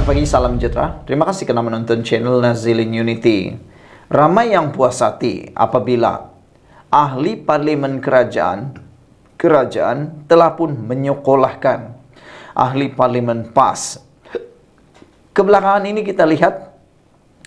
Selamat pagi, salam sejahtera. Terima kasih kerana menonton channel Nazilin Unity. Ramai yang puas hati apabila ahli parlimen kerajaan telah pun menyekolahkan ahli parlimen PAS. Kebelakangan ini kita lihat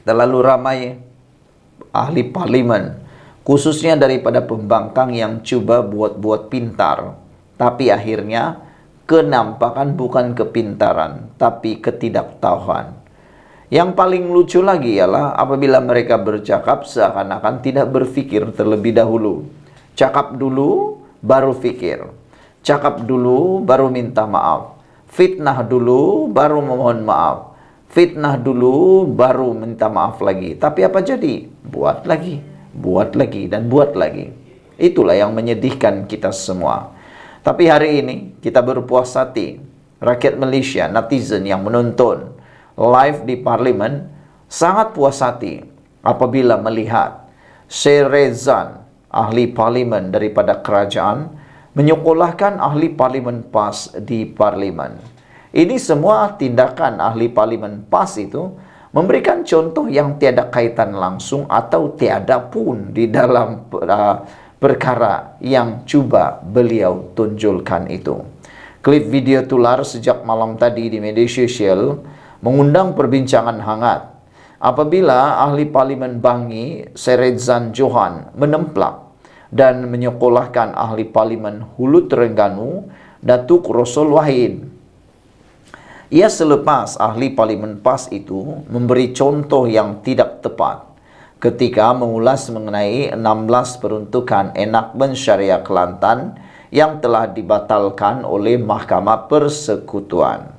terlalu ramai ahli parlimen, khususnya daripada pembangkang yang cuba buat-buat pintar, tapi akhirnya kenampakan bukan kepintaran, tapi ketidaktahuan. Yang paling lucu lagi ialah apabila mereka bercakap seakan-akan tidak berfikir terlebih dahulu. Cakap dulu, baru fikir. Cakap dulu, baru minta maaf. Fitnah dulu, baru memohon maaf. Fitnah dulu, baru minta maaf lagi. Tapi apa jadi? Buat lagi, dan buat lagi. Itulah yang menyedihkan kita semua. Tapi hari ini kita berpuas hati, rakyat Malaysia, netizen yang menonton live di parlimen sangat puas hati apabila melihat Syed Rezan, ahli parlimen daripada kerajaan, menyekolahkan ahli parlimen PAS di parlimen. Ini semua tindakan ahli parlimen PAS itu memberikan contoh yang tiada kaitan langsung atau tiada pun di dalam perkara yang cuba beliau tunjulkan itu. Klip video tular sejak malam tadi di media sosial mengundang perbincangan hangat apabila ahli parlimen Bangi Seredzan Johan menemplak dan menyekolahkan ahli parlimen Hulu Terengganu Datuk Rosul Wahid. Ia selepas ahli parlimen PAS itu memberi contoh yang tidak tepat ketika mengulas mengenai 16 peruntukan enakmen syariah Kelantan yang telah dibatalkan oleh Mahkamah Persekutuan.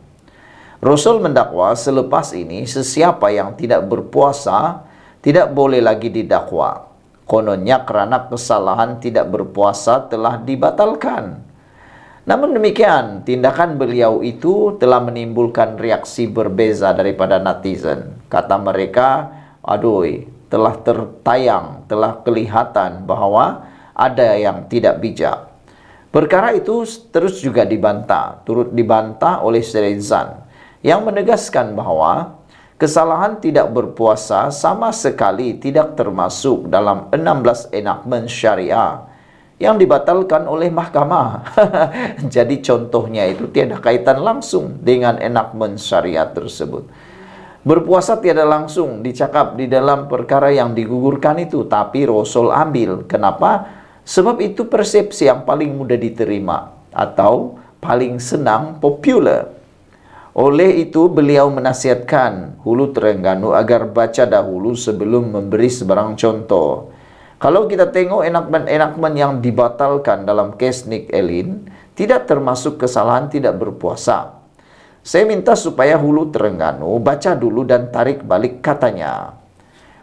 Rosul mendakwa selepas ini sesiapa yang tidak berpuasa tidak boleh lagi didakwa. Kononnya kerana kesalahan tidak berpuasa telah dibatalkan. Namun demikian, tindakan beliau itu telah menimbulkan reaksi berbeza daripada netizen. Kata mereka, aduh, telah tertayang, telah kelihatan bahawa ada yang tidak bijak. Perkara itu terus juga dibantah, turut dibantah oleh Seredzan yang menegaskan bahawa kesalahan tidak berpuasa sama sekali tidak termasuk dalam 16 enakmen syariah yang dibatalkan oleh mahkamah. Jadi contohnya itu tiada kaitan langsung dengan enakmen syariah tersebut. Berpuasa tiada langsung dicakap di dalam perkara yang digugurkan itu, tapi Rosul ambil. Kenapa? Sebab itu persepsi yang paling mudah diterima atau paling senang popular. Oleh itu beliau menasihatkan Hulu Terengganu agar baca dahulu sebelum memberi sebarang contoh. Kalau kita tengok enakmen-enakmen yang dibatalkan dalam kes Nick Elin, tidak termasuk kesalahan tidak berpuasa. Saya minta supaya Hulu Terengganu baca dulu dan tarik balik katanya.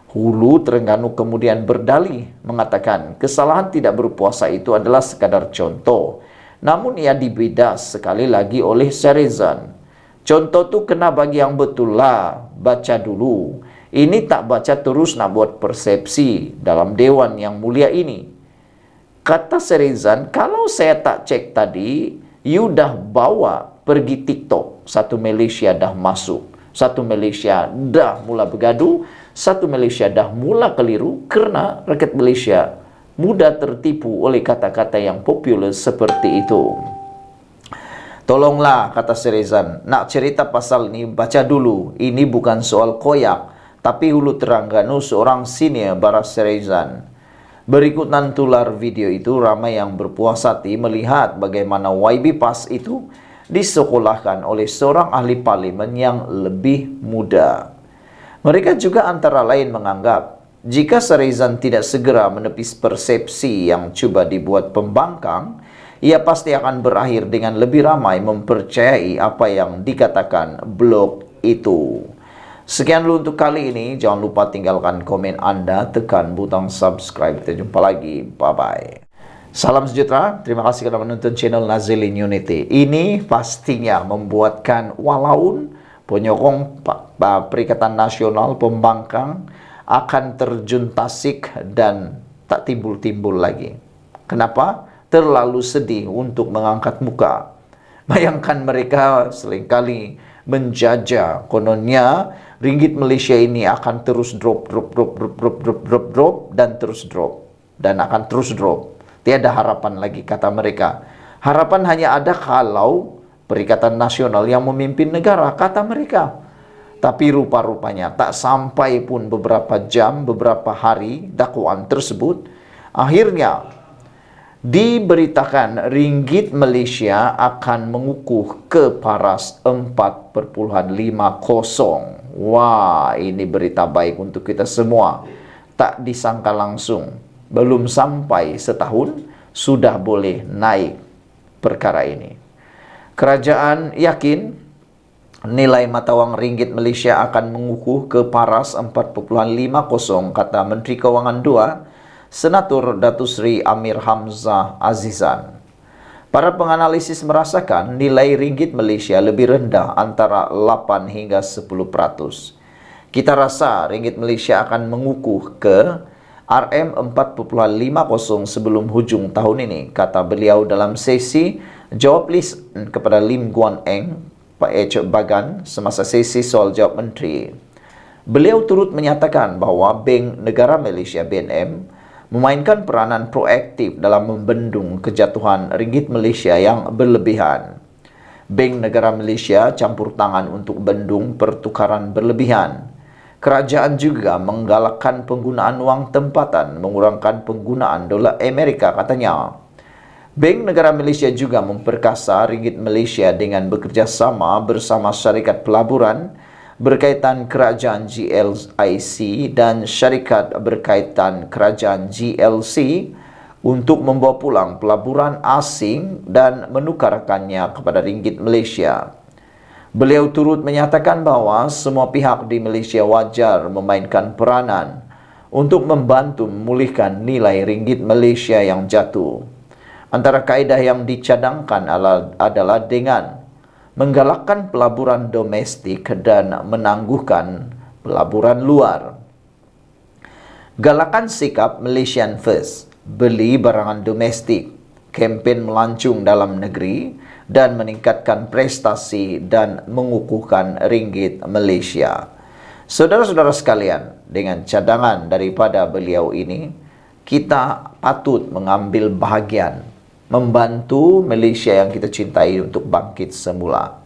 Hulu Terengganu kemudian berdalih mengatakan kesalahan tidak berpuasa itu adalah sekadar contoh. Namun ia dibidas sekali lagi oleh Seredzan. Contoh tu kena bagi yang betul lah, baca dulu. Ini tak baca terus nak buat persepsi dalam dewan yang mulia ini. Kata Seredzan, kalau saya tak cek tadi, you dah bawa pergi TikTok. Satu Malaysia dah masuk, satu Malaysia dah mula bergaduh, satu Malaysia dah mula keliru kerana rakyat Malaysia mudah tertipu oleh kata-kata yang popular seperti itu. Tolonglah, kata Seredzan, nak cerita pasal ni baca dulu. Ini bukan soal koyak, tapi Hulu Terengganu seorang senior baras Seredzan. Berikutan tular video itu ramai yang berpuas hati melihat bagaimana YB PAS itu disekolahkan oleh seorang ahli parlimen yang lebih muda. Mereka juga antara lain menganggap jika Seredzan tidak segera menepis persepsi yang cuba dibuat pembangkang, ia pasti akan berakhir dengan lebih ramai mempercayai apa yang dikatakan blog itu. Sekian dulu untuk kali ini. Jangan lupa tinggalkan komen Anda, tekan butang subscribe. Kita jumpa lagi. Bye-bye. Salam sejahtera. Terima kasih kerana menonton channel Nazilin Unity. Ini pastinya membuatkan walaupun penyokong Perikatan Nasional Pembangkang akan terjun tasik dan tak timbul-timbul lagi. Kenapa? Terlalu sedih untuk mengangkat muka. Bayangkan mereka seringkali menjajah. Kononnya ringgit Malaysia ini akan terus drop dan terus drop dan akan terus drop. Tiada harapan lagi, kata mereka. Harapan hanya ada kalau Perikatan Nasional yang memimpin negara, kata mereka. Tapi rupa-rupanya tak sampai pun beberapa jam, beberapa hari dakwaan tersebut, akhirnya diberitakan ringgit Malaysia akan mengukuh ke paras 4,50. Wah, ini berita baik untuk kita semua. Tak disangka langsung, belum sampai setahun sudah boleh naik perkara ini. Kerajaan yakin nilai mata wang ringgit Malaysia akan mengukuh ke paras 4,50, kata Menteri Kewangan II, Senator Datuk Seri Amir Hamzah Azizan. Para penganalisis merasakan nilai ringgit Malaysia lebih rendah, antara 8 hingga 10%. Kita rasa ringgit Malaysia akan mengukuh ke RM4,50 sebelum hujung tahun ini, kata beliau dalam sesi jawab list kepada Lim Guan Eng, Pak Echok Bagan, semasa sesi soal jawab menteri. Beliau turut menyatakan bahawa Bank Negara Malaysia (BNM) memainkan peranan proaktif dalam membendung kejatuhan ringgit Malaysia yang berlebihan. Bank Negara Malaysia campur tangan untuk bendung pertukaran berlebihan. Kerajaan juga menggalakkan penggunaan wang tempatan, mengurangkan penggunaan dolar Amerika, katanya. Bank Negara Malaysia juga memperkasa ringgit Malaysia dengan bekerjasama bersama syarikat pelaburan berkaitan kerajaan GLIC dan syarikat berkaitan kerajaan GLC untuk membawa pulang pelaburan asing dan menukarkannya kepada ringgit Malaysia. Beliau turut menyatakan bahawa semua pihak di Malaysia wajar memainkan peranan untuk membantu memulihkan nilai ringgit Malaysia yang jatuh. Antara kaedah yang dicadangkan adalah dengan menggalakkan pelaburan domestik dan menangguhkan pelaburan luar. Galakan sikap Malaysian First, beli barangan domestik, kempen melancung dalam negeri dan meningkatkan prestasi dan mengukuhkan ringgit Malaysia. Saudara-saudara sekalian, dengan cadangan daripada beliau ini, kita patut mengambil bahagian membantu Malaysia yang kita cintai untuk bangkit semula.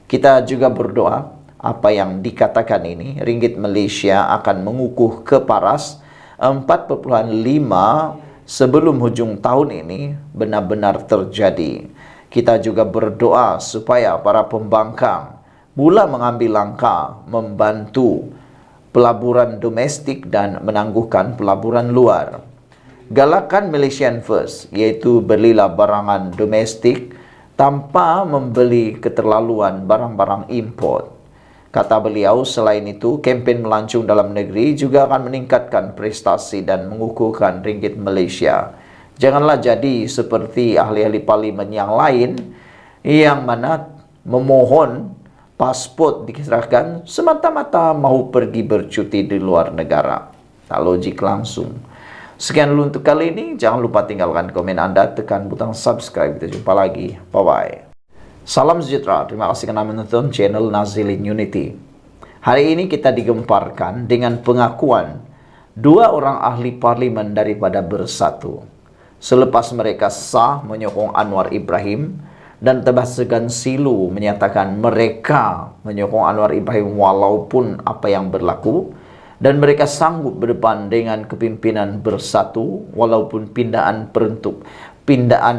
Kita juga berdoa apa yang dikatakan ini, ringgit Malaysia akan mengukuh ke paras 4,5 sebelum hujung tahun ini benar-benar terjadi. Kita juga berdoa supaya para pembangkang mula mengambil langkah membantu pelaburan domestik dan menangguhkan pelaburan luar. Galakan Malaysian First, iaitu belilah barangan domestik tanpa membeli keterlaluan barang-barang import. Kata beliau, selain itu, kempen melancung dalam negeri juga akan meningkatkan prestasi dan mengukuhkan ringgit Malaysia. Janganlah jadi seperti ahli-ahli parlimen yang lain yang mana memohon pasport diserahkan semata-mata mau pergi bercuti di luar negara. Tak logik langsung. Sekian dulu untuk kali ini. Jangan lupa tinggalkan komen Anda, tekan butang subscribe. Kita jumpa lagi. Bye-bye. Salam sejahtera. Terima kasih kerana menonton channel Nazilin Unity. Hari ini kita digemparkan dengan pengakuan dua orang ahli parlimen daripada Bersatu. Selepas mereka sah menyokong Anwar Ibrahim dan tebas segan silu menyatakan mereka menyokong Anwar Ibrahim walaupun apa yang berlaku, dan mereka sanggup berdepan dengan kepimpinan Bersatu walaupun pindaan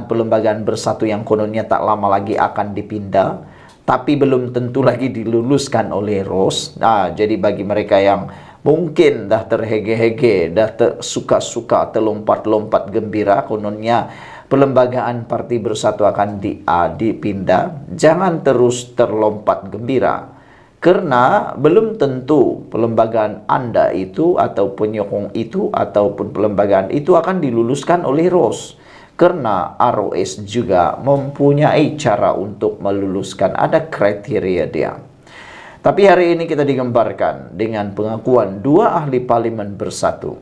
perlembagaan Bersatu yang kononnya tak lama lagi akan dipindah, tapi belum tentu lagi diluluskan oleh ROS. Jadi bagi mereka yang mungkin dah terhege-hege, dah suka-suka, terlompat-lompat gembira kononnya perlembagaan Parti Bersatu akan dipindah, jangan terus terlompat gembira. Karena belum tentu perlembagaan Anda itu atau penyokong itu ataupun perlembagaan itu akan diluluskan oleh ROS. Karena ROS juga mempunyai cara untuk meluluskan, ada kriteria dia. Tapi hari ini kita digembarkan dengan pengakuan dua ahli parlimen Bersatu.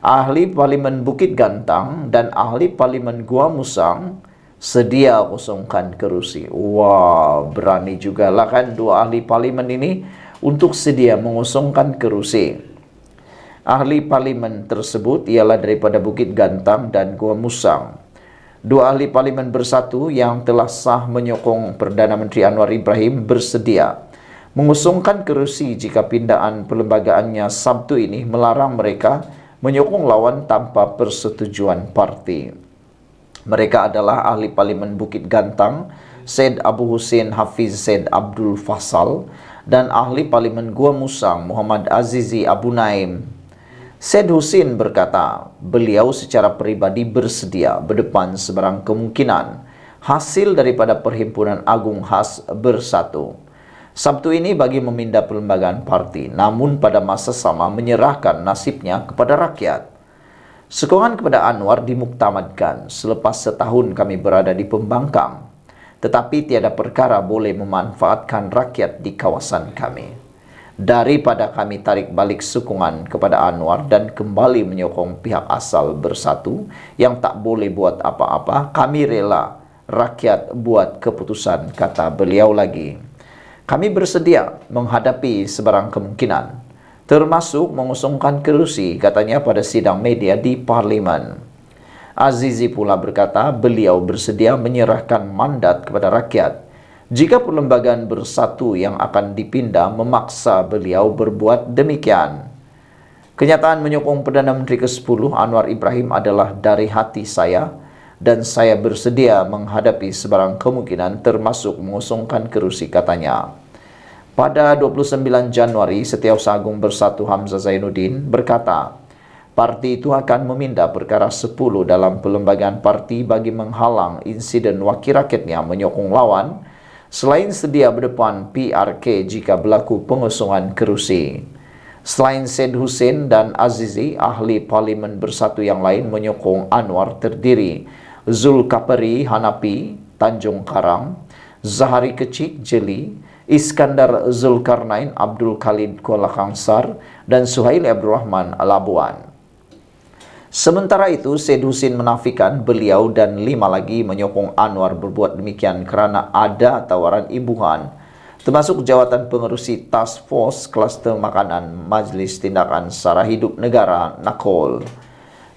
Ahli parlimen Bukit Gantang dan ahli parlimen Gua Musang sedia kosongkan kerusi. Wah, berani juga lah kan dua ahli parlimen ini untuk sedia mengosongkan kerusi. Ahli parlimen tersebut ialah daripada Bukit Gantang dan Gua Musang. Dua ahli parlimen bersatu yang telah sah menyokong Perdana Menteri Anwar Ibrahim bersedia mengusungkan kerusi jika pindaan perlembagaannya Sabtu ini melarang mereka menyokong lawan tanpa persetujuan parti. Mereka adalah ahli parlimen Bukit Gantang, Syed Abu Hussein Hafiz Syed Abdul Fasal, dan ahli parlimen Gua Musang, Muhammad Azizi Abu Naim. Syed Hussein berkata, beliau secara peribadi bersedia berdepan sebarang kemungkinan hasil daripada Perhimpunan Agung Khas Bersatu Sabtu ini bagi memindah perlembagaan parti, namun pada masa sama menyerahkan nasibnya kepada rakyat. Sokongan kepada Anwar dimuktamadkan selepas setahun kami berada di pembangkang, tetapi tiada perkara boleh memanfaatkan rakyat di kawasan kami. Daripada kami tarik balik sokongan kepada Anwar dan kembali menyokong pihak asal Bersatu yang tak boleh buat apa-apa, kami rela rakyat buat keputusan, kata beliau lagi. Kami bersedia menghadapi sebarang kemungkinan, termasuk mengusungkan kerusi, katanya pada sidang media di Parlimen. Azizi pula berkata beliau bersedia menyerahkan mandat kepada rakyat jika perlembagaan Bersatu yang akan dipindah memaksa beliau berbuat demikian. Kenyataan menyokong Perdana Menteri ke-10 Anwar Ibrahim adalah dari hati saya dan saya bersedia menghadapi sebarang kemungkinan termasuk mengusungkan kerusi, katanya. Pada 29 Januari, Setiausaha Agung Bersatu Hamzah Zainuddin berkata, parti itu akan memindah perkara 10 dalam perlembagaan parti bagi menghalang insiden wakil rakyatnya menyokong lawan, selain sedia berdepan PRK jika berlaku pengusungan kerusi. Selain Syed Hussein dan Azizi, ahli parlimen Bersatu yang lain menyokong Anwar terdiri Zulkapari Hanapi, Tanjung Karang, Zahari Kecik Jeli, Iskandar Zulkarnain Abdul Khalid Kuala Kangsar, dan Suhaili Abdul Rahman Labuan. Sementara itu, Syed Hussein menafikan beliau dan 5 lagi menyokong Anwar berbuat demikian kerana ada tawaran imbuhan, termasuk jawatan pengerusi Task Force Kluster Makanan Majlis Tindakan Sara Hidup Negara NAKOL.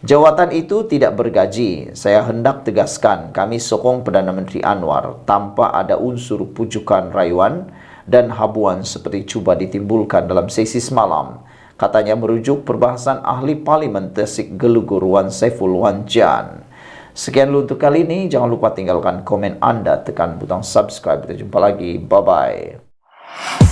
Jawatan itu tidak bergaji. Saya hendak tegaskan, kami sokong Perdana Menteri Anwar tanpa ada unsur pujukan rayuan dan habuan seperti cuba ditimbulkan dalam sesi semalam, katanya merujuk perbahasan ahli parlimen Tasik Gelugur Wan Saiful Wan Jan. Sekian dulu untuk kali ini. Jangan lupa tinggalkan komen Anda, tekan butang subscribe. Kita jumpa lagi. Bye-bye.